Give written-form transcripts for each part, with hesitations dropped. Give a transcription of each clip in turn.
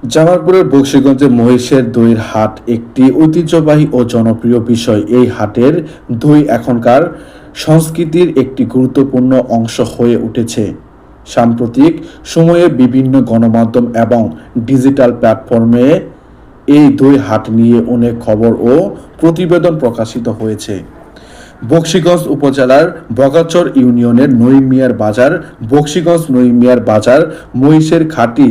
জামালপুরের বকশীগঞ্জে মহিষের দইয়ের হাট একটি ঐতিহ্যবাহী ও জনপ্রিয় বিষয়। এই হাটের দই এখনকার সংস্কৃতির একটি গুরুত্বপূর্ণ অংশ হয়ে উঠেছে। সাম্প্রতিক সময়ে বিভিন্ন গণমাধ্যম এবং ডিজিটাল প্ল্যাটফর্মে এই দই হাট নিয়ে অনেক খবর ও প্রতিবেদন প্রকাশিত হয়েছে। বকশীগঞ্জ উপজেলার বগাচর ইউনিয়নের নঈমিয়ার বাজার বকশীগঞ্জ নঈমিয়ার বাজার মহিষের খাঁটি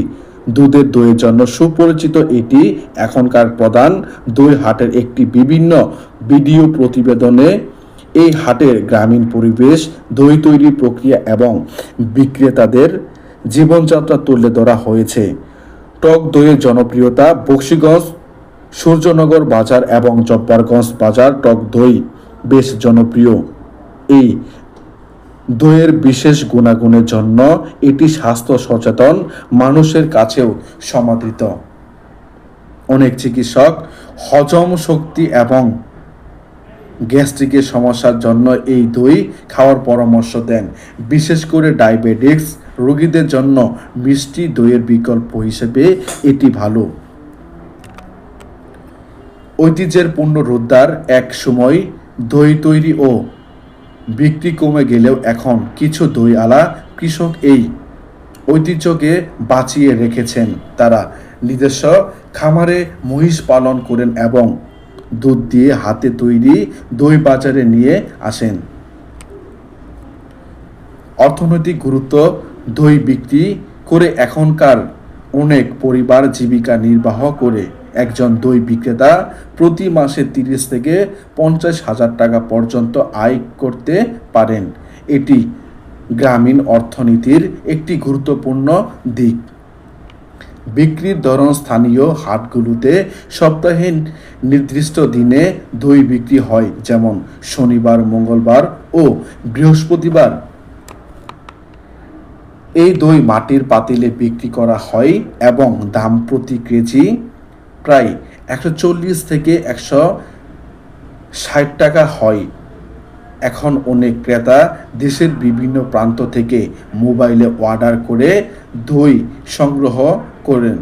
দুধের দইয়ের জন্য সুপরিচিত। এটি এখনকার প্রধান দই হাটের একটি বিভিন্ন ভিডিও প্রতিবেদনে এই হাটের গ্রামীণ পরিবেশ, দই তৈরির প্রক্রিয়া এবং বিক্রেতাদের জীবনযাত্রা তুলে ধরা হয়েছে। টক দইয়ের জনপ্রিয়তা বকশীগঞ্জ, সূর্যনগর বাজার এবং জব্বারগঞ্জ বাজার টক দই বেশ জনপ্রিয়। এই দইয়ের বিশেষ গুণাগুণের জন্য এটি স্বাস্থ্য সচেতন মানুষের কাছেও সমাদৃত। অনেক চিকিৎসক হজম শক্তি এবং গ্যাস্ট্রিকের সমস্যার জন্য এই দই খাওয়ার পরামর্শ দেন। বিশেষ করে ডায়াবেটিস রোগীদের জন্য মিষ্টি দইয়ের বিকল্প হিসেবে এটি ভালো। ঐতিহ্যের পুনরুদ্ধার এক সময় দই তৈরি ও বিক্রি কমে গেলেও এখন কিছু দই আলা কৃষক এই ঐতিহ্যকে বাঁচিয়ে রেখেছেন। তারা নিজস্ব খামারে মহিষ পালন করেন এবং দুধ দিয়ে হাতে তৈরি দই বাজারে নিয়ে আসেন। অর্থনৈতিক গুরুত্ব দই বিক্রি করে এখনকার অনেক পরিবার জীবিকা নির্বাহ করে। একজন দই বিক্রেতা প্রতি মাসে 30 থেকে 50,000 টাকা পর্যন্ত আয় করতে পারেন। এটি গ্রামীণ অর্থনীতির একটি গুরুত্বপূর্ণ দিক। বিক্রির ধরন স্থানীয় হাটগুলোতে সপ্তাহে নির্দিষ্ট দিনে দই বিক্রি হয়, যেমন শনিবার, মঙ্গলবার ও বৃহস্পতিবার। এই দই মাটির পাতিলে বিক্রি করা হয় এবং দাম প্রতি কেজি প্রায় 140 থেকে 160 টাকা হয়। এখন অনেক ক্রেতা দেশের বিভিন্ন প্রান্ত থেকে মোবাইলে অর্ডার করে দই সংগ্রহ করেন।